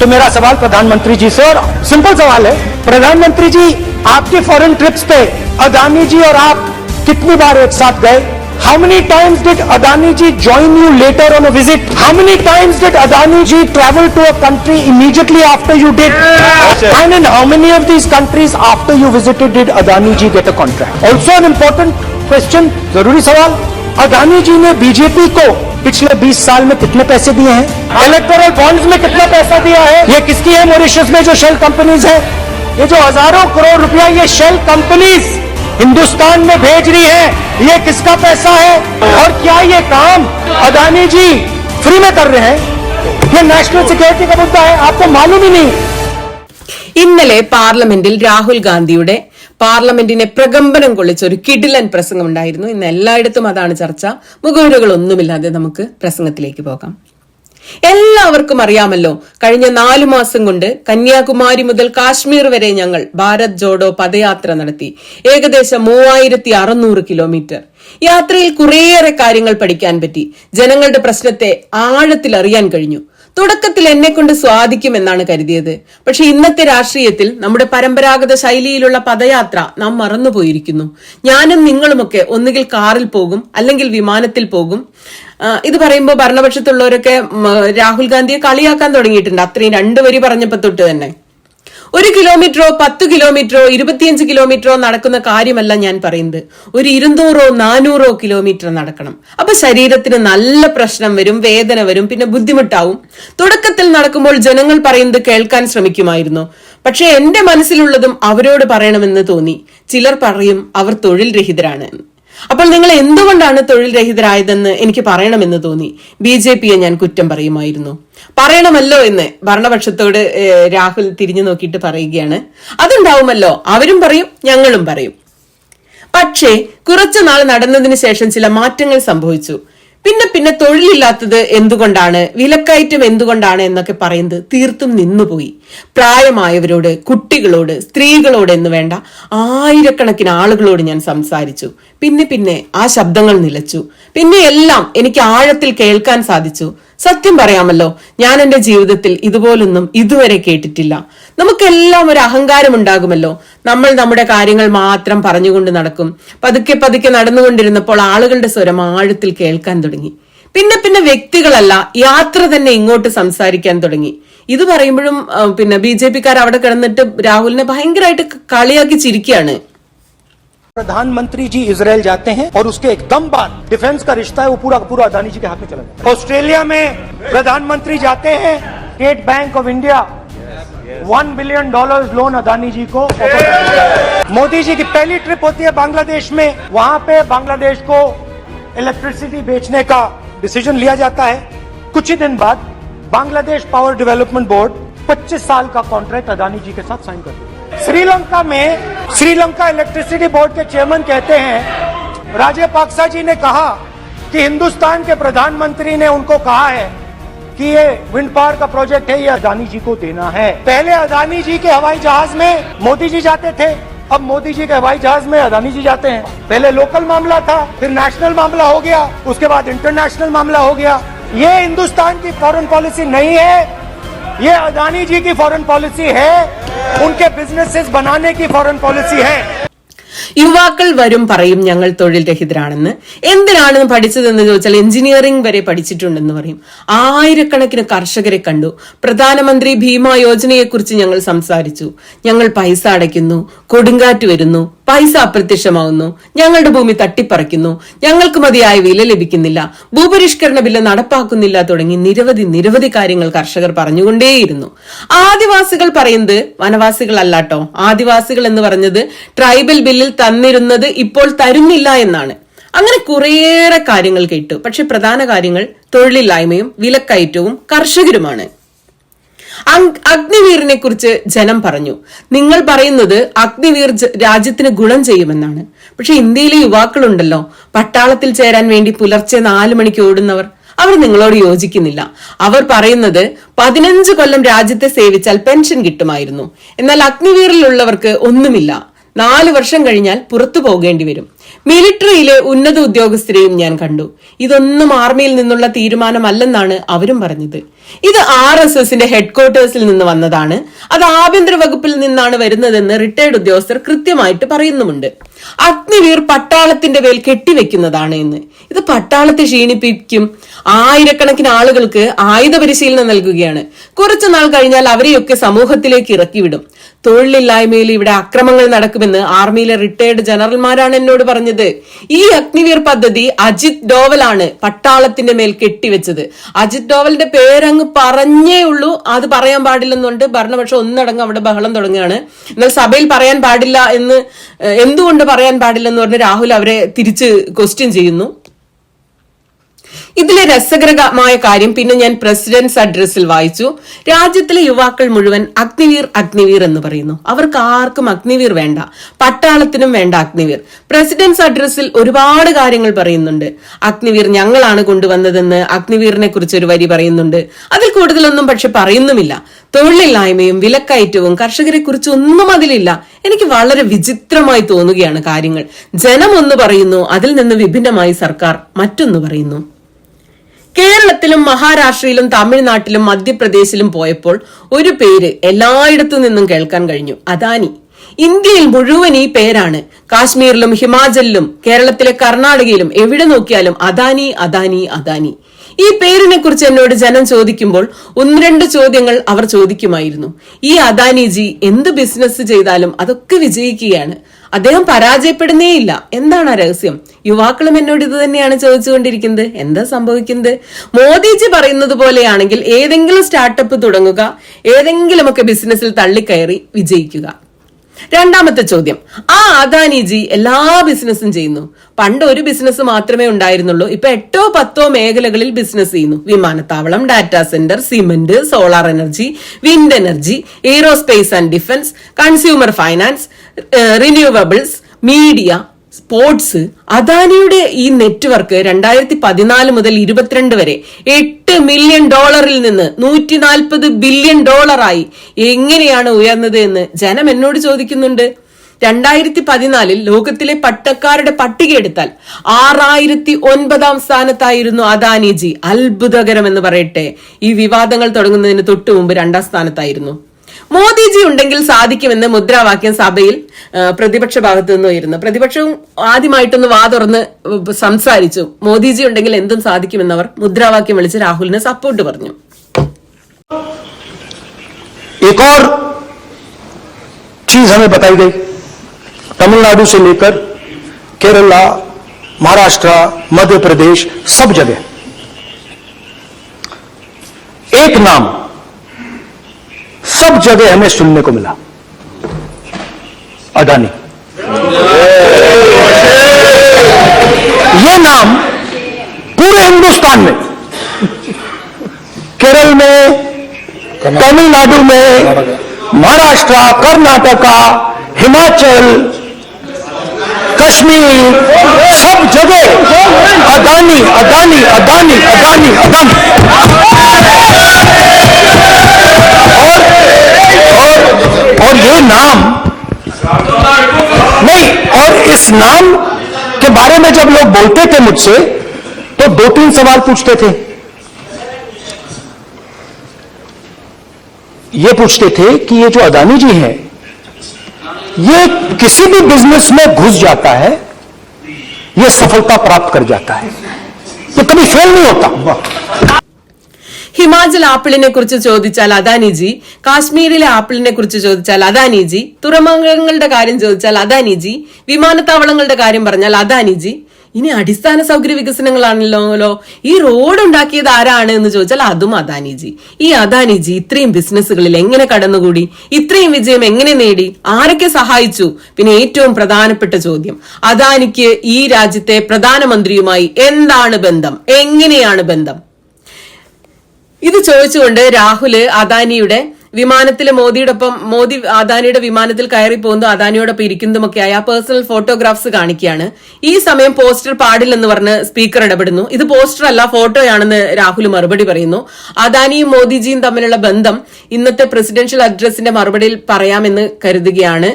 तो मेरा सवाल प्रधानमंत्री जी से, और सिंपल सवाल है, प्रधानमंत्री जी आपके फॉरेन ट्रिप्स पे अदानी जी और आप कितनी बार एक साथ गए? How many times did Adani ji join you later on a visit? How many times did Adani ji travel to a country immediately after you did? And in how many of these countries after you visited did Adani ji get a contract? Also an important question, जरूरी सवाल, अदानी जी ने BJP को पिछले 20 साल में कितने पैसे दिए हैं? इलेक्टोरल बॉन्ड्स में कितना पैसा दिया है? ये किसकी है? मॉरिशस में जो शेल कंपनीज है, ये जो हजारों करोड़ रुपया ये शेल कंपनीज हिंदुस्तान में भेज रही है, ये किसका पैसा है? और क्या ये काम अदानी जी फ्री में कर रहे हैं? ये नेशनल सिक्योरिटी का मुद्दा है, आपको मालूम ही नहीं। ഇന്നലെ പാർലമെന്റിൽ രാഹുൽ ഗാന്ധിയുടെ പാർലമെന്റിനെ പ്രകമ്പനം കൊള്ളിച്ച ഒരു കിടിലൻ പ്രസംഗം ഉണ്ടായിരുന്നു. ഇന്ന് എല്ലായിടത്തും അതാണ് ചർച്ച. മുഖവുരകളൊന്നുമില്ലാതെ നമുക്ക് പ്രസംഗത്തിലേക്ക് പോകാം. എല്ലാവർക്കും അറിയാമല്ലോ, കഴിഞ്ഞ 4 മാസം കൊണ്ട് കന്യാകുമാരി മുതൽ കാശ്മീർ വരെ ഞങ്ങൾ ഭാരത് ജോഡോ പദയാത്ര നടത്തി. ഏകദേശം 3600 കിലോമീറ്റർ. യാത്രയിൽ കുറേയേറെ കാര്യങ്ങൾ പഠിക്കാൻ പറ്റി. ജനങ്ങളുടെ പ്രശ്നത്തെ ആഴത്തിൽ അറിയാൻ കഴിഞ്ഞു. തുടക്കത്തിൽ എന്നെ കൊണ്ട് സ്വാധിക്കുമെന്നാണ് കരുതിയത്. പക്ഷെ ഇന്നത്തെ രാഷ്ട്രീയത്തിൽ നമ്മുടെ പരമ്പരാഗത ശൈലിയിലുള്ള പദയാത്ര നാം മറന്നുപോയിരിക്കുന്നു. ഞാനും നിങ്ങളുമൊക്കെ ഒന്നുകിൽ കാറിൽ പോകും, അല്ലെങ്കിൽ വിമാനത്തിൽ പോകും. ഇത് പറയുമ്പോൾ ഭരണപക്ഷത്തുള്ളവരൊക്കെ രാഹുൽ ഗാന്ധിയെ കളിയാക്കാൻ തുടങ്ങിയിട്ടുണ്ട്. അത്രയും 2 വരി പറഞ്ഞപ്പോ തൊട്ട് തന്നെ 1 കിലോമീറ്ററോ 10 കിലോമീറ്ററോ 25 കിലോമീറ്ററോ നടക്കുന്ന കാര്യമല്ല ഞാൻ പറയുന്നത്. ഒരു 200 400 കിലോമീറ്റർ നടക്കണം. അപ്പൊ ശരീരത്തിന് നല്ല പ്രശ്നം വരും, വേദന വരും, പിന്നെ ബുദ്ധിമുട്ടാവും. തുടക്കത്തിൽ നടക്കുമ്പോൾ ജനങ്ങൾ പറയുന്നത് കേൾക്കാൻ ശ്രമിക്കുമായിരുന്നു. പക്ഷെ എന്റെ മനസ്സിലുള്ളതും അവരോട് പറയണമെന്ന് തോന്നി. ചിലർ പറയും അവർ തൊഴിൽ രഹിതരാണ്. അപ്പോൾ നിങ്ങൾ എന്തുകൊണ്ടാണ് തൊഴിൽ രഹിതരായതെന്ന് എനിക്ക് പറയണമെന്ന് തോന്നി. BJPയെ ഞാൻ കുറ്റം പറയുമായിരുന്നു. പറയണമല്ലോ എന്ന് ഭരണപക്ഷത്തോട് രാഹുൽ തിരിഞ്ഞു നോക്കിയിട്ട് പറയുകയാണ്. അതുണ്ടാവുമല്ലോ, അവരും പറയും, ഞങ്ങളും പറയും. പക്ഷേ കുറച്ചുനാൾ നടന്നതിന് ശേഷം ചില മാറ്റങ്ങൾ സംഭവിച്ചു. പിന്നെ തൊഴിലില്ലാത്തത് എന്തുകൊണ്ടാണ്, വിലക്കയറ്റം എന്തുകൊണ്ടാണ് എന്നൊക്കെ പറയുന്നത് തീർത്തും നിന്നുപോയി. പ്രായമായവരോട്, കുട്ടികളോട്, സ്ത്രീകളോട് എന്ന് വേണ്ട ആയിരക്കണക്കിന് ആളുകളോട് ഞാൻ സംസാരിച്ചു. പിന്നെ ആ ശബ്ദങ്ങൾ നിലച്ചു. പിന്നെ എല്ലാം എനിക്ക് ആഴത്തിൽ കേൾക്കാൻ സാധിച്ചു. സത്യം പറയാമല്ലോ, ഞാൻ എന്റെ ജീവിതത്തിൽ ഇതുപോലൊന്നും ഇതുവരെ കേട്ടിട്ടില്ല. നമുക്കെല്ലാം ഒരു അഹങ്കാരം ഉണ്ടാകുമല്ലോ. നമ്മൾ നമ്മുടെ കാര്യങ്ങൾ മാത്രം പറഞ്ഞുകൊണ്ട് നടക്കും. പതുക്കെ നടന്നുകൊണ്ടിരുന്നപ്പോൾ ആളുകളുടെ സ്വരം ആഴത്തിൽ കേൾക്കാൻ തുടങ്ങി. പിന്നെ വ്യക്തികളല്ല, യാത്ര തന്നെ ഇങ്ങോട്ട് സംസാരിക്കാൻ തുടങ്ങി. ഇത് പറയുമ്പോഴും BJPക്കാർ അവിടെ കിടന്നിട്ട് രാഹുലിനെ ഭയങ്കരമായിട്ട് കളിയാക്കി ചിരിക്കുകയാണ്. प्रधानमंत्री जी इजराइल जाते हैं और उसके एकदम बाद डिफेंस का रिश्ता है वो पूरा अदानी जी के हाथ में चला जाता है। ऑस्ट्रेलिया में प्रधानमंत्री जाते हैं, state bank of India $1 billion loan Adani ji को। मोदी जी की पहली ट्रिप होती है बांग्लादेश में, वहां पे बांग्लादेश को इलेक्ट्रिसिटी बेचने का डिसीजन लिया जाता है। कुछ ही दिन बाद बांग्लादेश पावर डेवलपमेंट बोर्ड 25 साल का कॉन्ट्रैक्ट अदानी जी के साथ साइन करती है। श्रीलंका में श्रीलंका इलेक्ट्रिसिटी बोर्ड के चेयरमैन कहते हैं, राजपक्सा जी ने कहा कि हिंदुस्तान के प्रधानमंत्री ने उनको कहा है कि ये विंड पावर का प्रोजेक्ट है, ये अदानी जी को देना है। पहले अदानी जी के हवाई जहाज में मोदी जी जाते थे, अब मोदी जी के हवाई जहाज में अदानी जी जाते हैं। पहले लोकल मामला था, फिर नेशनल मामला हो गया, उसके बाद इंटरनेशनल मामला हो गया। ये हिंदुस्तान की फॉरेन पॉलिसी नहीं है, ये अदानी जी की फॉरेन पॉलिसी है, उनके बिजनेसेस बनाने की फॉरेन पॉलिसी है। യുവാക്കൾ വരും പറയും ഞങ്ങൾ തൊഴിൽ രഹിതരാണെന്ന്. എന്തിനാണ് പഠിച്ചതെന്ന് ചോദിച്ചാൽ എഞ്ചിനീയറിംഗ് വരെ പഠിച്ചിട്ടുണ്ടെന്ന് പറയും. ആയിരക്കണക്കിന് കർഷകരെ കണ്ടു. പ്രധാനമന്ത്രി ഭീമ യോജനയെക്കുറിച്ച് ഞങ്ങൾ സംസാരിച്ചു. ഞങ്ങൾ പൈസ അടയ്ക്കുന്നു, കൊടുങ്കാറ്റ് വരുന്നു, പൈസ അപ്രത്യക്ഷമാവുന്നു, ഞങ്ങളുടെ ഭൂമി തട്ടിപ്പറിക്കുന്നു, ഞങ്ങൾക്ക് മതിയായ വില ലഭിക്കുന്നില്ല, ഭൂപരിഷ്കരണ ബില്ല് നടപ്പാക്കുന്നില്ല തുടങ്ങി നിരവധി കാര്യങ്ങൾ കർഷകർ പറഞ്ഞുകൊണ്ടേയിരുന്നു. ആദിവാസികൾ പറയുന്നത്, വനവാസികളല്ലാട്ടോ, ആദിവാസികൾ എന്ന് പറഞ്ഞത് ട്രൈബൽ ബില്ലിൽ തന്നിരുന്നത് ഇപ്പോൾ തരുന്നില്ല എന്നാണ്. അങ്ങനെ കുറേയേറെ കാര്യങ്ങൾ കേട്ടു. പക്ഷെ പ്രധാന കാര്യങ്ങൾ തൊഴിലില്ലായ്മയും വിലക്കയറ്റവും കർഷകരുമാണ്. അഗ്നിവീറിനെ കുറിച്ച് ജനം പറഞ്ഞു. നിങ്ങൾ പറയുന്നത് അഗ്നിവീർ രാജ്യത്തിന് ഗുണം ചെയ്യുമെന്നാണ്. പക്ഷെ ഇന്ത്യയിലെ യുവാക്കളുണ്ടല്ലോ, പട്ടാളത്തിൽ ചേരാൻ വേണ്ടി പുലർച്ചെ 4 മണിക്ക് ഓടുന്നവർ, അവർ നിങ്ങളോട് യോജിക്കുന്നില്ല. അവർ പറയുന്നത് 15 കൊല്ലം രാജ്യത്തെ സേവിച്ചാൽ പെൻഷൻ കിട്ടുമായിരുന്നു. എന്നാൽ അഗ്നിവീറിലുള്ളവർക്ക് ഒന്നുമില്ല. 4 വർഷം കഴിഞ്ഞാൽ പുറത്തു പോകേണ്ടി വരും. മിലിറ്ററിയിലെ ഉന്നത ഉദ്യോഗസ്ഥരെയും ഞാൻ കണ്ടു. ഇതൊന്നും ആർമിയിൽ നിന്നുള്ള തീരുമാനമല്ലെന്നാണ് അവരും പറഞ്ഞത്. ഇത് RSSന്റെ ഹെഡ്ക്വാർട്ടേഴ്സിൽ നിന്ന് വന്നതാണ്, അത് ആഭ്യന്തര വകുപ്പിൽ നിന്നാണ് വരുന്നതെന്ന് റിട്ടയർഡ് ഉദ്യോഗസ്ഥർ കൃത്യമായിട്ട് പറയുന്നുമുണ്ട്. അഗ്നിവീർ പട്ടാളത്തിന്റെ മേൽ കെട്ടിവെക്കുന്നതാണ് എന്ന്. ഇത് പട്ടാളത്തെ ക്ഷീണിപ്പിക്കും. ആയിരക്കണക്കിന് ആളുകൾക്ക് ആയുധ പരിശീലനം നൽകുകയാണ്. കുറച്ചു നാൾ കഴിഞ്ഞാൽ അവരെയൊക്കെ സമൂഹത്തിലേക്ക് ഇറക്കിവിടും. തൊഴിലില്ലായ്മയിൽ ഇവിടെ അക്രമങ്ങൾ നടക്കുമെന്ന് ആർമിയിലെ റിട്ടയർഡ് ജനറൽമാരാണ് എന്നോട് പറഞ്ഞത്. ഈ അഗ്നിവീർ പദ്ധതി അജിത് ഡോവലാണ് പട്ടാളത്തിന്റെ മേൽ കെട്ടിവെച്ചത്. അജിത് ഡോവലിന്റെ പേരങ്ങ് പറഞ്ഞേ ഉള്ളൂ, അത് പറയാൻ പാടില്ലെന്നുണ്ട്. ഭരണപക്ഷം ഒന്നടങ്കം അവിടെ ബഹളം തുടങ്ങുകയാണ്. എന്നാൽ സഭയിൽ പറയാൻ പാടില്ല എന്ന്, എന്തുകൊണ്ട് പറയാൻ പാടില്ലെന്ന് പറഞ്ഞ് രാഹുൽ അവരെ തിരിച്ച് ക്വസ്റ്റ്യൻ ചെയ്യുന്നു. ഇതിലെ രസകരമായ കാര്യം പിന്നെ ഞാൻ പ്രസിഡന്റ്സ് അഡ്രസ്സിൽ വായിച്ചു. രാജ്യത്തിലെ യുവാക്കൾ മുഴുവൻ അഗ്നിവീർ അഗ്നിവീർ എന്ന് പറയുന്നു. അവർക്ക് ആർക്കും അഗ്നിവീർ വേണ്ട, പട്ടാളത്തിനും വേണ്ട അഗ്നിവീർ. പ്രസിഡന്റ്സ് അഡ്രസ്സിൽ ഒരുപാട് കാര്യങ്ങൾ പറയുന്നുണ്ട്. അഗ്നിവീർ ഞങ്ങളാണ് കൊണ്ടുവന്നതെന്ന് അഗ്നിവീറിനെ കുറിച്ച് ഒരു വരി പറയുന്നുണ്ട്. അതിൽ കൂടുതലൊന്നും പക്ഷെ പറയുന്നുമില്ല. തൊഴിലില്ലായ്മയും വിലക്കയറ്റവും കർഷകരെ കുറിച്ച് ഒന്നും അതിലില്ല. എനിക്ക് വളരെ വിചിത്രമായി തോന്നുകയാണ് കാര്യങ്ങൾ. ജനം ഒന്ന് പറയുന്നു, അതിൽ നിന്ന് വിഭിന്നമായി സർക്കാർ മറ്റൊന്ന് പറയുന്നു. കേരളത്തിലും മഹാരാഷ്ട്രയിലും തമിഴ്നാട്ടിലും മധ്യപ്രദേശിലും പോയപ്പോൾ ഒരു പേര് എല്ലായിടത്തു നിന്നും കേൾക്കാൻ കഴിഞ്ഞു, അദാനി. ഇന്ത്യയിൽ മുഴുവൻ ഈ പേരാണ്. കാശ്മീരിലും ഹിമാചലിലും കേരളത്തിലെ കർണാടകയിലും എവിടെ നോക്കിയാലും അദാനി അദാനി അദാനി. ഈ പേരിനെ കുറിച്ച് എന്നോട് ജനം ചോദിക്കുമ്പോൾ 1-2 ചോദ്യങ്ങൾ അവർ ചോദിക്കുമായിരുന്നു. ഈ അദാനിജി എന്ത് ബിസിനസ് ചെയ്താലും അതൊക്കെ വിജയിക്കുകയാണ്, അദ്ദേഹം പരാജയപ്പെടുന്നേയില്ല. എന്താണ് ആ രഹസ്യം? യുവാക്കളും എന്നോട് ഇത് തന്നെയാണ് ചോദിച്ചുകൊണ്ടിരിക്കുന്നത്. എന്താ സംഭവിക്കുന്നത്? മോദിജി പറയുന്നത് പോലെയാണെങ്കിൽ ഏതെങ്കിലും സ്റ്റാർട്ടപ്പ് തുടങ്ങുക, ഏതെങ്കിലുമൊക്കെ ബിസിനസ്സിൽ തള്ളിക്കയറി വിജയിക്കുക. രണ്ടാമത്തെ ചോദ്യം, ആ അദാനിജി എല്ലാ ബിസിനസ്സും ചെയ്യുന്നു. പണ്ട് ഒരു ബിസിനസ് മാത്രമേ ഉണ്ടായിരുന്നുള്ളൂ, ഇപ്പൊ 8-10 മേഖലകളിൽ ബിസിനസ് ചെയ്യുന്നു. വിമാനത്താവളം, data centre, cement, solar energy, wind energy, aerospace and defence, consumer finance, renewables, media, sports. അദാനിയുടെ ഈ നെറ്റ്വർക്ക് 2014 മുതൽ 22 വരെ $8 മില്യൺ നിന്ന് $140 ബില്യൺ എങ്ങനെയാണ് ഉയർന്നത് എന്ന് ജനം എന്നോട് ചോദിക്കുന്നുണ്ട്. 2014 ലോകത്തിലെ പട്ടക്കാരുടെ പട്ടിക എടുത്താൽ 6009 സ്ഥാനത്തായിരുന്നു അദാനിജി. അത്ഭുതകരം എന്ന് പറയട്ടെ. ഈ വിവാദങ്ങൾ തുടങ്ങുന്നതിന് തൊട്ടു മുമ്പ് 2ാം സ്ഥാനത്തായിരുന്നു. മോദിജി ഉണ്ടെങ്കിൽ സാധിക്കുമെന്ന് മുദ്രാവാക്യം സഭയിൽ പ്രതിപക്ഷ ഭാഗത്തു നിന്ന് ഉയരുന്നു. പ്രതിപക്ഷവും ആദ്യമായിട്ടൊന്ന് വാ തുറന്ന് സംസാരിച്ചു. മോദിജി ഉണ്ടെങ്കിൽ എന്തും സാധിക്കുമെന്നവർ മുദ്രാവാക്യം വിളിച്ച് രാഹുലിന് സപ്പോർട്ട് പറഞ്ഞു. एक और चीज हमें बताई गई, तमिलनाडु से लेकर केरला, महाराष्ट्र, मध्य प्रदेश, सब जगह एक नाम सब जगह हमें सुनने को मिला, अदानी। ये नाम पूरे हिंदुस्तान में, केरल में, तमिलनाडु में, महाराष्ट्र, कर्नाटका, हिमाचल, कश्मीर, सब जगह अदानी अदानी अदानी अदानी अदानी। और ये नाम नहीं, और इस नाम के बारे में जब लोग बोलते थे मुझसे तो 2-3 सवाल पूछते थे। ये पूछते थे कि ये जो अदानी जी हैं, ये किसी भी बिजनेस में घुस जाता है, ये सफलता प्राप्त कर जाता है, ये कभी फेल नहीं होता। ഹിമാചൽ ആപ്പിളിനെ കുറിച്ച് ചോദിച്ചാൽ അദാനിജി, കാശ്മീരിലെ ആപ്പിളിനെ കുറിച്ച് ചോദിച്ചാൽ അദാനിജി, തുറമുഖങ്ങളുടെ കാര്യം ചോദിച്ചാൽ അദാനിജി, വിമാനത്താവളങ്ങളുടെ കാര്യം പറഞ്ഞാൽ അദാനിജി. ഇനി അടിസ്ഥാന സൗകര്യ വികസനങ്ങളാണല്ലോ, ഈ റോഡ് ഉണ്ടാക്കിയത് ആരാണ് എന്ന് ചോദിച്ചാൽ അതും അദാനിജി. ഈ അദാനിജി ഇത്രയും ബിസിനസ്സുകളിൽ എങ്ങനെ കടന്നുകൂടി? ഇത്രയും വിജയം എങ്ങനെ നേടി? ആരൊക്കെ സഹായിച്ചു? പിന്നെ ഏറ്റവും പ്രധാനപ്പെട്ട ചോദ്യം, അദാനിക്ക് ഈ രാജ്യത്തെ പ്രധാനമന്ത്രിയുമായി എന്താണ് ബന്ധം? എങ്ങനെയാണ് ബന്ധം? ഇത് ചോദിച്ചുകൊണ്ട് രാഹുല് അദാനിയുടെ വിമാനത്തിൽ മോദി അദാനിയുടെ വിമാനത്തിൽ കയറി പോകുന്നു, അദാനിയോടൊപ്പം ഇരിക്കുന്നതുമൊക്കെയായ ആ പേഴ്സണൽ ഫോട്ടോഗ്രാഫ്സ് കാണിക്കുകയാണ്. ഈ സമയം പോസ്റ്റർ പാടില്ലെന്ന് പറഞ്ഞ് സ്പീക്കർ ഇടപെടുന്നു. ഇത് പോസ്റ്റർ അല്ല, ഫോട്ടോയാണെന്ന് രാഹുൽ മറുപടി പറയുന്നു. അദാനിയും മോദിജിയും തമ്മിലുള്ള ബന്ധം ഇന്നത്തെ പ്രസിഡൻഷ്യൽ അഡ്രസ്സിന്റെ മറുപടിയിൽ പറയാമെന്ന് കരുതുകയാണ്.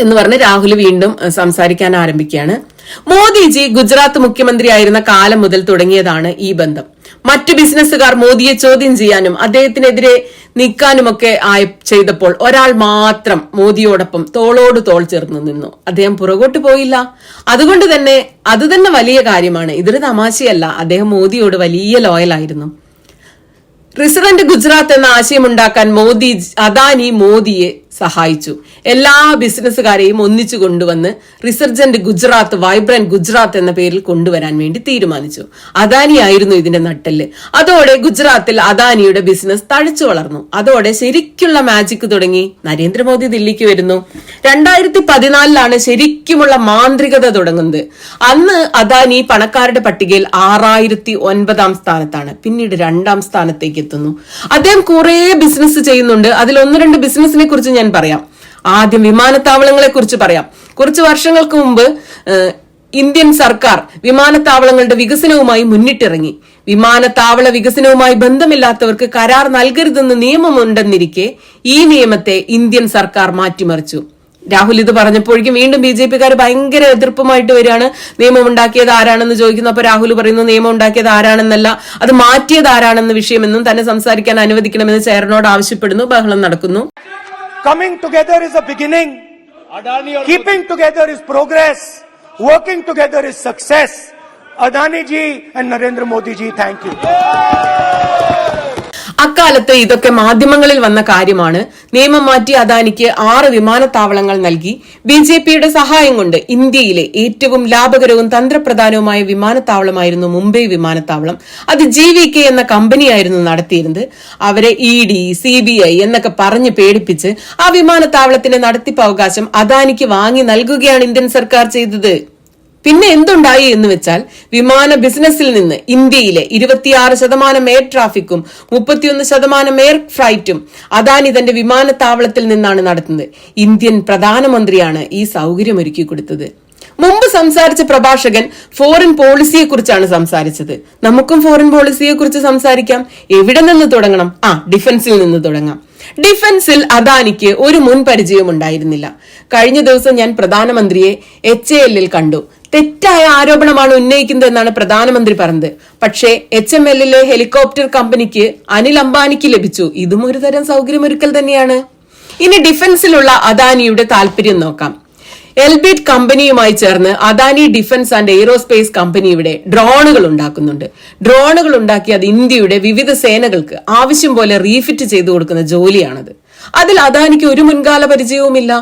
എന്ന് പറഞ്ഞ് രാഹുൽ വീണ്ടും സംസാരിക്കാൻ ആരംഭിക്കുകയാണ്. മോദിജി ഗുജറാത്ത് മുഖ്യമന്ത്രിയായിരുന്ന കാലം മുതൽ തുടങ്ങിയതാണ് ഈ ബന്ധം. മറ്റു ബിസിനസ്സുകാർ മോദിയെ ചോദ്യം ചെയ്യാനും അദ്ദേഹത്തിനെതിരെ നീക്കാനുമൊക്കെ ചെയ്തപ്പോൾ ഒരാൾ മാത്രം മോദിയോടൊപ്പം തോളോട് തോൾ ചേർന്ന് നിന്നു. അദ്ദേഹം പുറകോട്ട് പോയില്ല. അതുകൊണ്ട് തന്നെ അത് തന്നെ വലിയ കാര്യമാണ്. ഇതൊരു തമാശയല്ല. അദ്ദേഹം മോദിയോട് വലിയ ലോയലായിരുന്നു. റിസർവന്റ് ഗുജറാത്ത് എന്ന ആശയമുണ്ടാക്കാൻ അദാനി മോദിയെ സഹായിച്ചു. എല്ലാ ബിസിനസ്സുകാരെയും ഒന്നിച്ചു കൊണ്ടുവന്ന് റിസർജന്റ് ഗുജറാത്ത്, വൈബ്രന്റ് ഗുജറാത്ത് എന്ന പേരിൽ കൊണ്ടുവരാൻ വേണ്ടി തീരുമാനിച്ചു. അദാനി ആയിരുന്നു ഇതിന്റെ നട്ടെല്ല്. അതോടെ ഗുജറാത്തിൽ അദാനിയുടെ ബിസിനസ് തഴച്ചു വളർന്നു. അതോടെ ശരിക്കുള്ള മാജിക് തുടങ്ങി. നരേന്ദ്രമോദി ദില്ലിക്ക് വരുന്നു. 2014 ശരിക്കുമുള്ള മാന്ത്രികത തുടങ്ങുന്നത്. അന്ന് അദാനി പണക്കാരുടെ പട്ടികയിൽ 6009 സ്ഥാനത്താണ്. പിന്നീട് 2ാം സ്ഥാനത്തേക്ക് എത്തുന്നു. അദ്ദേഹം കുറെ ബിസിനസ് ചെയ്യുന്നുണ്ട്. അതിൽ 1-2 ബിസിനസിനെ കുറിച്ച് ഞാൻ പറയാം. ആദ്യം വിമാനത്താവളങ്ങളെ കുറിച്ച് പറയാം. കുറച്ച് വർഷങ്ങൾക്ക് മുമ്പ് ഇന്ത്യൻ സർക്കാർ വിമാനത്താവളങ്ങളുടെ വികസനവുമായി മുന്നിട്ടിറങ്ങി. വിമാനത്താവള വികസനവുമായി ബന്ധമില്ലാത്തവർക്ക് കരാർ നൽകരുതെന്ന് നിയമമുണ്ടെന്നിരിക്കെ ഈ നിയമത്തെ ഇന്ത്യൻ സർക്കാർ മാറ്റിമറിച്ചു. രാഹുൽ ഇത് പറഞ്ഞപ്പോഴേക്കും വീണ്ടും BJP-കാർ ഭയങ്കര എതിർപ്പുമായിട്ട് വരികയാണ്. നിയമം ഉണ്ടാക്കിയത് ആരാണെന്ന് ചോദിക്കുന്നു. അപ്പൊ രാഹുൽ പറയുന്നു നിയമം ഉണ്ടാക്കിയത് ആരാണെന്നല്ല, അത് മാറ്റിയത് ആരാണെന്ന വിഷയമെന്നും തന്നെ സംസാരിക്കാൻ അനുവദിക്കണമെന്ന് ചെയറിനോട് ആവശ്യപ്പെടുന്നു. ബഹളം നടക്കുന്നു. Coming together is a beginning. Keeping together is progress. Working together is success. Adani ji and Narendra Modi ji, thank you. അക്കാലത്ത് ഇതൊക്കെ മാധ്യമങ്ങളിൽ വന്ന കാര്യമാണ്. നിയമം മാറ്റി അദാനിക്ക് 6 വിമാനത്താവളങ്ങൾ നൽകി. BJP-യുടെ സഹായം കൊണ്ട് ഇന്ത്യയിലെ ഏറ്റവും ലാഭകരവും തന്ത്രപ്രധാനവുമായ വിമാനത്താവളമായിരുന്നു മുംബൈ വിമാനത്താവളം. അത് GVK എന്ന കമ്പനിയായിരുന്നു നടത്തിയിരുന്നത്. അവരെ ED, CBI എന്നൊക്കെ പറഞ്ഞ് പേടിപ്പിച്ച് ആ വിമാനത്താവളത്തിന്റെ നടത്തിപ്പ് അവകാശം അദാനിക്ക് വാങ്ങി നൽകുകയാണ് ഇന്ത്യൻ സർക്കാർ ചെയ്തത്. പിന്നെ എന്തുണ്ടായി എന്ന് വെച്ചാൽ വിമാന ബിസിനസ്സിൽ നിന്ന് ഇന്ത്യയിലെ 26% എയർ ട്രാഫിക്കും 31% എയർ ഫ്ലൈറ്റും അദാനി തന്റെ വിമാനത്താവളത്തിൽ നിന്നാണ് നടത്തുന്നത്. ഇന്ത്യൻ പ്രധാനമന്ത്രിയാണ് ഈ സൗകര്യം ഒരുക്കി കൊടുത്തത്. മുമ്പ് സംസാരിച്ച പ്രഭാഷകൻ ഫോറിൻ പോളിസിയെ കുറിച്ചാണ് സംസാരിച്ചത്. നമുക്കും ഫോറിൻ പോളിസിയെ കുറിച്ച് സംസാരിക്കാം. എവിടെ നിന്ന് തുടങ്ങണം? ഡിഫൻസിൽ നിന്ന് തുടങ്ങാം. ഡിഫൻസിൽ അദാനിക്ക് ഒരു മുൻ പരിചയവും ഉണ്ടായിരുന്നില്ല. കഴിഞ്ഞ ദിവസം ഞാൻ പ്രധാനമന്ത്രിയെ HAL-ൽ കണ്ടു. തെറ്റായ ആരോപണമാണ് ഉന്നയിക്കുന്നത് എന്നാണ് പ്രധാനമന്ത്രി പറഞ്ഞത്. പക്ഷേ HML-ലെ ഹെലികോപ്റ്റർ കമ്പനിക്ക് അനിൽ അംബാനിക്ക് ലഭിച്ചു. ഇതും ഒരു തരം സൗകര്യമൊരുക്കൽ തന്നെയാണ്. ഇനി ഡിഫൻസിലുള്ള അദാനിയുടെ താല്പര്യം നോക്കാം. എൽബിറ്റ് കമ്പനിയുമായി ചേർന്ന് Adani defence and aerospace company ഇവിടെ ഡ്രോണുകൾ ഉണ്ടാക്കുന്നുണ്ട്. ഡ്രോണുകൾ ഉണ്ടാക്കി അത് ഇന്ത്യയുടെ വിവിധ സേനകൾക്ക് ആവശ്യം പോലെ റീഫിറ്റ് ചെയ്തു കൊടുക്കുന്ന ജോലിയാണത്. അതിൽ അദാനിക്ക് ഒരു മുൻകാല പരിചയവുമില്ല.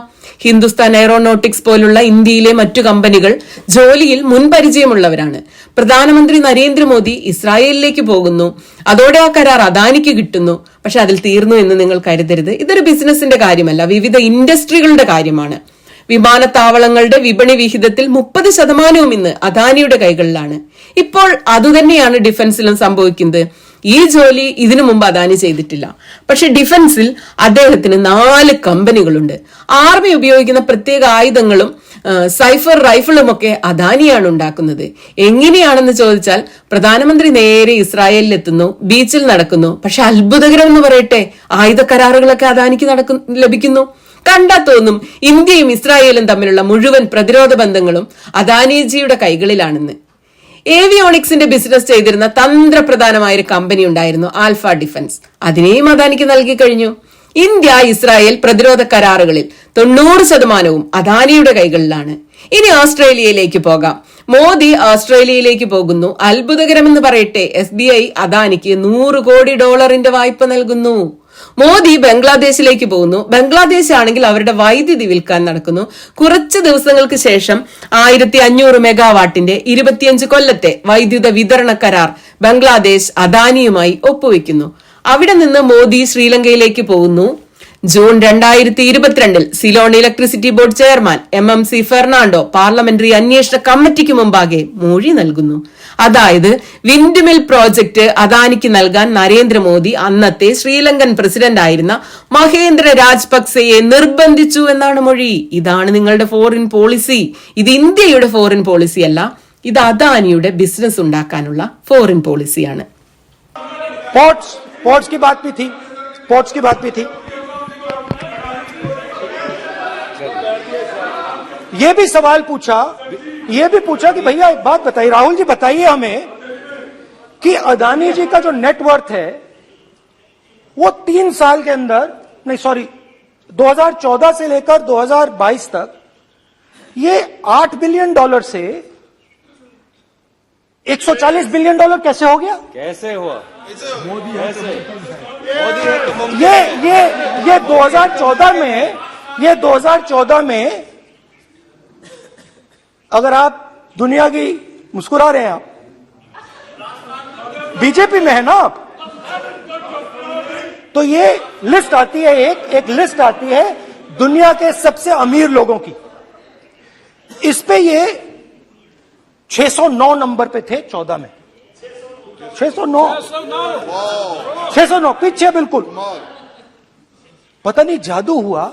ഹിന്ദുസ്ഥാൻ എയറോനോട്ടിക്സ് പോലുള്ള ഇന്ത്യയിലെ മറ്റു കമ്പനികൾ ജോലിയിൽ മുൻപരിചയമുള്ളവരാണ്. പ്രധാനമന്ത്രി നരേന്ദ്രമോദി ഇസ്രായേലിലേക്ക് പോകുന്നു. അതോടെ ആ കരാർ അദാനിക്ക് കിട്ടുന്നു. പക്ഷെ അതിൽ തീർന്നു എന്ന് നിങ്ങൾ കരുതരുത്. ഇതൊരു ബിസിനസിന്റെ കാര്യമല്ല, വിവിധ ഇൻഡസ്ട്രികളുടെ കാര്യമാണ്. വിമാനത്താവളങ്ങളുടെ വിപണി വിഹിതത്തിൽ 30% ഇന്ന് അദാനിയുടെ കൈകളിലാണ്. ഇപ്പോൾ അതുതന്നെയാണ് ഡിഫൻസിലും സംഭവിക്കുന്നത്. ഈ ജോലി ഇതിനു മുമ്പ് അദാനി ചെയ്തിട്ടില്ല. പക്ഷെ ഡിഫൻസിൽ അദ്ദേഹത്തിന് 4 കമ്പനികളുണ്ട്. ആർമി ഉപയോഗിക്കുന്ന പ്രത്യേക ആയുധങ്ങളും സൈഫർ റൈഫിളും ഒക്കെ അദാനിയാണ് ഉണ്ടാക്കുന്നത്. എങ്ങനെയാണെന്ന് ചോദിച്ചാൽ പ്രധാനമന്ത്രി നേരെ ഇസ്രായേലിലെത്തുന്നു, ബീച്ചിൽ നടക്കുന്നു. പക്ഷെ അത്ഭുതകരം എന്ന് പറയട്ടെ, ആയുധ കരാറുകളൊക്കെ അദാനിക്ക് ലഭിക്കുന്നു. കണ്ടാ തോന്നും ഇന്ത്യയും ഇസ്രായേലും തമ്മിലുള്ള മുഴുവൻ പ്രതിരോധ ബന്ധങ്ങളും അദാനിജിയുടെ കൈകളിലാണെന്ന്. ഏവിയോണിക്സിന്റെ ബിസിനസ് ചെയ്തിരുന്ന തന്ത്രപ്രധാനമായ ഒരു കമ്പനി ഉണ്ടായിരുന്നു, ആൽഫ ഡിഫൻസ്. അതിനെയും അദാനിക്ക് നൽകി കഴിഞ്ഞു. ഇന്ത്യ ഇസ്രായേൽ പ്രതിരോധ കരാറുകളിൽ 90% അദാനിയുടെ കൈകളിലാണ്. ഇനി ഓസ്ട്രേലിയയിലേക്ക് പോകാം. മോദി ഓസ്ട്രേലിയയിലേക്ക് പോകുന്നു. അത്ഭുതകരമെന്ന് പറയട്ടെ, SBI അദാനിക്ക് $100 കോടി വായ്പ നൽകുന്നു. മോദി ബംഗ്ലാദേശിലേക്ക് പോകുന്നു. ബംഗ്ലാദേശ് ആണെങ്കിൽ അവരുടെ വൈദ്യുതി വിൽക്കാൻ നടക്കുന്നു. കുറച്ച് ദിവസങ്ങൾക്ക് ശേഷം 1500 മെഗാവാട്ടിന്റെ 25 കൊല്ലത്തെ വൈദ്യുത വിതരണ കരാർ ബംഗ്ലാദേശ് അദാനിയുമായി ഒപ്പുവെക്കുന്നു. അവിടെ നിന്ന് മോദി ശ്രീലങ്കയിലേക്ക് പോകുന്നു. June 2022 Ceylon electricity board chairman MMC Fernando parliamentary അന്വേഷണ കമ്മിറ്റിക്ക് മുമ്പാകെ മൊഴി നൽകുന്നു. അതായത് വിൻഡ് മിൽ പ്രോജക്ട് അദാനിക്ക് നൽകാൻ നരേന്ദ്രമോദി അന്നത്തെ ശ്രീലങ്കൻ പ്രസിഡന്റ് ആയിരുന്ന മഹേന്ദ്ര രാജപക്സെയെ നിർബന്ധിച്ചു എന്നാണ് മൊഴി. ഇതാണ് നിങ്ങളുടെ ഫോറിൻ പോളിസി. ഇത് ഇന്ത്യയുടെ ഫോറിൻ പോളിസി അല്ല, ഇത് അദാനിയുടെ ബിസിനസ് ഉണ്ടാക്കാനുള്ള ഫോറിൻ പോളിസിയാണ്. पोर्ट्स की बात भी थी. ये भी सवाल पूछा, ये भी पूछा कि भैया एक बात बताइए, राहुल जी बताइए हमें कि अदानी जी का जो नेटवर्थ है वो 3 साल के अंदर, नहीं सॉरी 2014 से लेकर 2022 तक ये $8 बिलियन से $140 बिलियन कैसे हो गया? कैसे हुआ? मोदी है तो ये 2014 में अगर आप दुनिया की, मुस्कुरा रहे हैं आप, बीजेपी में है ना आप, तो ये लिस्ट आती है, एक लिस्ट आती है दुनिया के सबसे अमीर लोगों की। इस पे ये 609 नंबर पे थे 14 में, 609 पीछे बिल्कुल। पता नहीं जादू हुआ,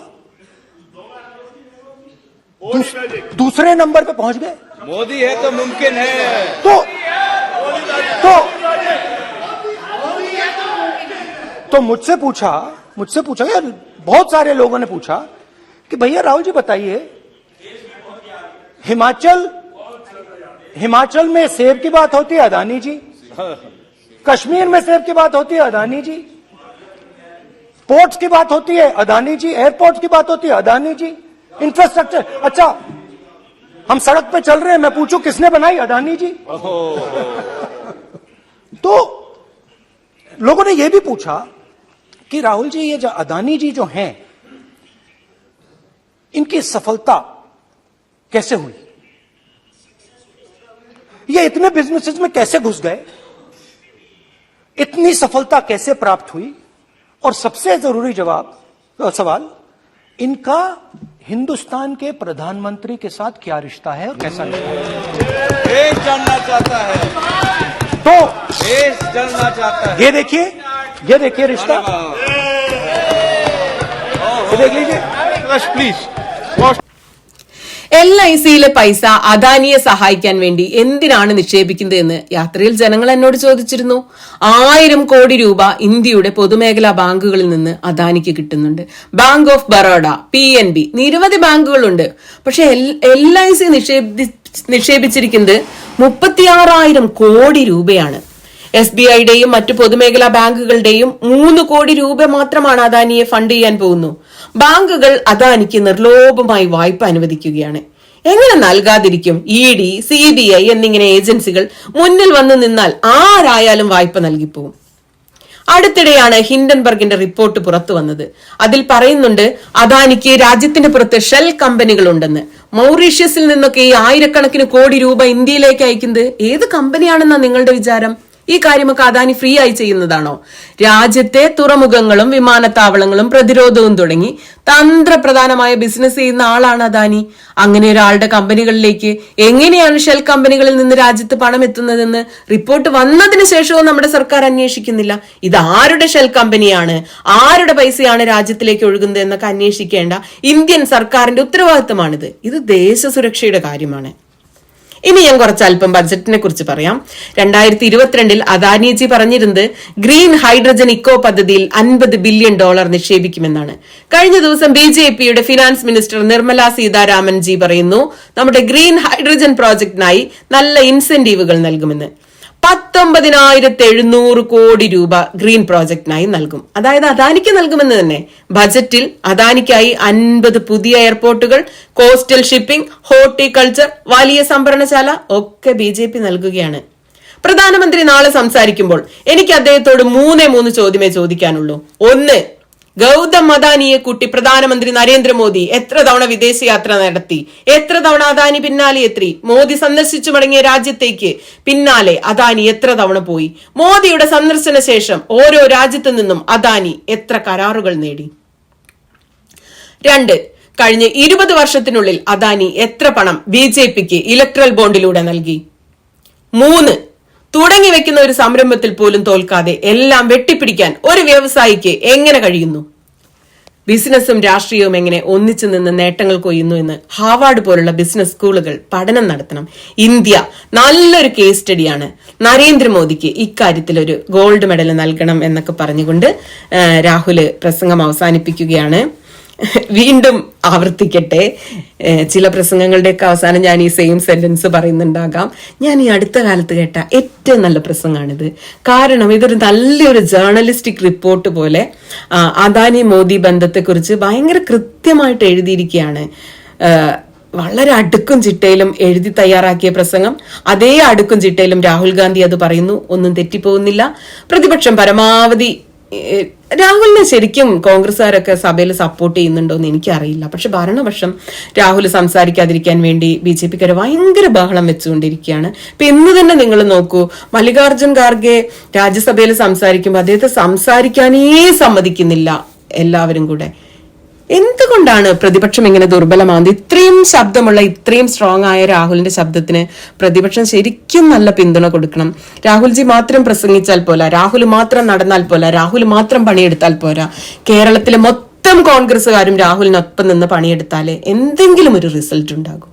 दूसरे नंबर पे पहुंच गए। मोदी है तो मुमकिन है। तो मुझसे पूछा यार, बहुत सारे लोगों ने पूछा कि भैया राहुल जी बताइए, हिमाचल में सेब की बात होती है अदानी जी, कश्मीर में सेब की बात होती है अदानी जी, पोर्ट्स की बात होती है अदानी जी, एयरपोर्ट की बात होती है अदानी जी, इंफ्रास्ट्रक्चर, अच्छा हम सड़क पे चल रहे हैं, मैं पूछूं किसने बनाई? अदानी जी। तो लोगों ने यह भी पूछा कि राहुल जी ये जो अदानी जी जो हैं, इनकी सफलता कैसे हुई? ये इतने बिजनेसेस में कैसे घुस गए? इतनी सफलता कैसे प्राप्त हुई? और सबसे जरूरी सवाल, इनका हिंदुस्तान के प्रधानमंत्री के साथ क्या रिश्ता है और कैसा रिश्ता है? देश जानना चाहता है, तो देश जानना चाहता है। ये देखिए रिश्ता, ये देख लीजिए प्लीज। LICയിലെ പൈസ അദാനിയെ സഹായിക്കാൻ വേണ്ടി എന്തിനാണ് നിക്ഷേപിക്കുന്നതെന്ന് യാത്രയിൽ ജനങ്ങൾ എന്നോട് ചോദിച്ചിരുന്നു. 1000 കോടി രൂപ ഇന്ത്യയുടെ പൊതുമേഖലാ ബാങ്കുകളിൽ നിന്ന് അദാനിക്ക് കിട്ടുന്നുണ്ട്. ബാങ്ക് ഓഫ് ബറോഡ, PNB, നിരവധി ബാങ്കുകളുണ്ട്. പക്ഷെ LIC നിക്ഷേപിച്ചിരിക്കുന്നത് 36,000 കോടി രൂപയാണ്. SBIയുടെയും മറ്റു പൊതുമേഖലാ ബാങ്കുകളുടെയും 3 കോടി രൂപ മാത്രമാണ് അദാനിയെ ഫണ്ട് ചെയ്യാൻ പോകുന്നു. ബാങ്കുകൾ അദാനിക്ക് നിർലോഭമായി വായ്പ അനുവദിക്കുകയാണ്. എങ്ങനെ നൽകാതിരിക്കും? ED, CBI എന്നിങ്ങനെ ഏജൻസികൾ മുന്നിൽ വന്നു നിന്നാൽ ആരായാലും വായ്പ നൽകിപ്പോകും. അടുത്തിടെയാണ് ഹിൻഡൻബർഗിന്റെ റിപ്പോർട്ട് പുറത്തു വന്നത്. അതിൽ പറയുന്നുണ്ട് അദാനിക്ക് രാജ്യത്തിന്റെ പുറത്ത് ഷെൽ കമ്പനികൾ ഉണ്ടെന്ന്. മൗറീഷ്യസിൽ നിന്നൊക്കെ ഈ ആയിരക്കണക്കിന് കോടി രൂപ ഇന്ത്യയിലേക്ക് അയക്കുന്നത് ഏത് കമ്പനിയാണെന്നാ നിങ്ങളുടെ വിചാരം? ഈ കാര്യമൊക്കെ അദാനി ഫ്രീ ആയി ചെയ്യുന്നതാണോ? രാജ്യത്തെ തുറമുഖങ്ങളും വിമാനത്താവളങ്ങളും പ്രതിരോധവും തുടങ്ങി തന്ത്രപ്രധാനമായ ബിസിനസ് ചെയ്യുന്ന ആളാണ് അദാനി. അങ്ങനെ ഒരാളുടെ കമ്പനികളിലേക്ക് എങ്ങനെയാണ് ഷെൽ കമ്പനികളിൽ നിന്ന് രാജ്യത്ത് പണം എത്തുന്നതെന്ന് റിപ്പോർട്ട് വന്നതിന് ശേഷവും നമ്മുടെ സർക്കാർ അന്വേഷിക്കുന്നില്ല. ഇത് ആരുടെ ഷെൽ കമ്പനിയാണ്, ആരുടെ പൈസയാണ് രാജ്യത്തിലേക്ക് ഒഴുകുന്നത് എന്നൊക്കെ അന്വേഷിക്കേണ്ട ഇന്ത്യൻ സർക്കാരിന്റെ ഉത്തരവാദിത്തമാണിത്. ഇത് ദേശസുരക്ഷയുടെ കാര്യമാണ്. ഇനി ഞാൻ അല്പം ബഡ്ജറ്റിനെ കുറിച്ച് പറയാം. 2022 അദാനിജി പറഞ്ഞിരുന്നത് ഗ്രീൻ ഹൈഡ്രജൻ ഇക്കോ പദ്ധതിയിൽ $50 ബില്യൺ നിക്ഷേപിക്കുമെന്നാണ്. കഴിഞ്ഞ ദിവസം BJPയുടെ ഫിനാൻസ് മിനിസ്റ്റർ നിർമ്മല സീതാരാമൻ ജി പറയുന്നു നമ്മുടെ ഗ്രീൻ ഹൈഡ്രജൻ പ്രോജക്ടിനായി നല്ല ഇൻസെന്റീവുകൾ നൽകുമെന്ന്. 19,700 കോടി രൂപ ഗ്രീൻ പ്രോജക്ടിനായി നൽകും. അതായത് അദാനിക്ക് നൽകുമെന്ന് തന്നെ. ബജറ്റിൽ അദാനിക്കായി 50 പുതിയ എയർപോർട്ടുകൾ, കോസ്റ്റൽ ഷിപ്പിംഗ്, ഹോർട്ടിക്കൾച്ചർ, വലിയ സംഭരണശാല ഒക്കെ BJP നൽകുകയാണ്. പ്രധാനമന്ത്രി നാളെ സംസാരിക്കുമ്പോൾ എനിക്ക് അദ്ദേഹത്തോട് 3 ചോദ്യമേ ചോദിക്കാനുള്ളൂ. 1, ഗൗതം അദാനിയെ കൂട്ടി പ്രധാനമന്ത്രി നരേന്ദ്രമോദി എത്ര തവണ വിദേശയാത്ര നടത്തി? എത്ര തവണ അദാനി പിന്നാലെ എത്തി? മോദി സന്ദർശിച്ചു മടങ്ങിയ രാജ്യത്തേക്ക് പിന്നാലെ അദാനി എത്ര തവണ പോയി? മോദിയുടെ സന്ദർശന ശേഷം ഓരോ രാജ്യത്തു നിന്നും അദാനി എത്ര കരാറുകൾ നേടി? 2, കഴിഞ്ഞ 20 വർഷത്തിനുള്ളിൽ അദാനി എത്ര പണം BJPക്ക് ഇലക്ട്രൽ ബോണ്ടിലൂടെ നൽകി? 3, തുടങ്ങി വെക്കുന്ന ഒരു സംരംഭത്തിൽ പോലും തോൽക്കാതെ എല്ലാം വെട്ടിപ്പിടിക്കാൻ ഒരു വ്യവസായിക്ക് എങ്ങനെ കഴിയുന്നു? ബിസിനസ്സും രാഷ്ട്രീയവും എങ്ങനെ ഒന്നിച്ചു നിന്ന് നേട്ടങ്ങൾ കൊയ്യുന്നു എന്ന് ഹാർവാർഡ് പോലുള്ള ബിസിനസ് സ്കൂളുകൾ പഠനം നടത്തണം. ഇന്ത്യ നല്ലൊരു കേസ് സ്റ്റഡിയാണ്. നരേന്ദ്രമോദിക്ക് ഇക്കാര്യത്തിൽ ഒരു ഗോൾഡ് മെഡൽ നൽകണം എന്നൊക്കെ പറഞ്ഞുകൊണ്ട് രാഹുൽ പ്രസംഗം അവസാനിപ്പിക്കുകയാണ്. വീണ്ടും ആവർത്തിക്കട്ടെ, ചില പ്രസംഗങ്ങളുടെയൊക്കെ അവസാനം ഞാൻ ഈ സെയിം സെന്റൻസ് പറയുന്നുണ്ടാകാം. ഞാൻ ഈ അടുത്ത കാലത്ത് കേട്ട ഏറ്റവും നല്ല പ്രസംഗമാണിത്. കാരണം ഇതൊരു നല്ലൊരു ജേർണലിസ്റ്റിക് റിപ്പോർട്ട് പോലെ അദാനി മോദി ബന്ധത്തെക്കുറിച്ച് ഭയങ്കര കൃത്യമായിട്ട് എഴുതിയിരിക്കുകയാണ്. വളരെ അടുക്കും ചിട്ടയിലും എഴുതി തയ്യാറാക്കിയ പ്രസംഗം. അതേ അടുക്കും ചിട്ടയിലും രാഹുൽ ഗാന്ധി അത് പറയുന്നു, ഒന്നും തെറ്റിപ്പോകുന്നില്ല. പ്രതിപക്ഷം പരമാവധി രാഹുലിനെ ശരിക്കും കോൺഗ്രസ്സുകാരൊക്കെ സഭയിൽ സപ്പോർട്ട് ചെയ്യുന്നുണ്ടോ എന്ന് എനിക്കറിയില്ല. പക്ഷെ ഭരണപക്ഷം രാഹുൽ സംസാരിക്കാതിരിക്കാൻ വേണ്ടി BJPക്കാര് ഭയങ്കര ബഹളം വെച്ചുകൊണ്ടിരിക്കുകയാണ്. ഇപ്പൊ ഇന്ന് തന്നെ നിങ്ങൾ നോക്കൂ, മല്ലികാർജുൻ ഖാർഗെ രാജ്യസഭയിൽ സംസാരിക്കുമ്പോൾ അദ്ദേഹത്തെ സംസാരിക്കാനേ സമ്മതിക്കുന്നില്ല എല്ലാവരും കൂടെ. എന്തുകൊണ്ടാണ് പ്രതിപക്ഷം ഇങ്ങനെ ദുർബലമാകുന്നത്? ഇത്രയും ശബ്ദമുള്ള, ഇത്രയും സ്ട്രോങ് ആയ രാഹുലിന്റെ ശബ്ദത്തിന് പ്രതിപക്ഷം ശരിക്കും നല്ല പിന്തുണ കൊടുക്കണം. രാഹുൽജി മാത്രം പ്രസംഗിച്ചാൽ പോരാ, രാഹുൽ മാത്രം നടന്നാൽ പോരാ, രാഹുൽ മാത്രം പണിയെടുത്താൽ പോരാ. കേരളത്തിലെ മൊത്തം കോൺഗ്രസ്സുകാരും രാഹുലിനൊപ്പം നിന്ന് പണിയെടുത്താലേ എന്തെങ്കിലും ഒരു റിസൾട്ട് ഉണ്ടാകും.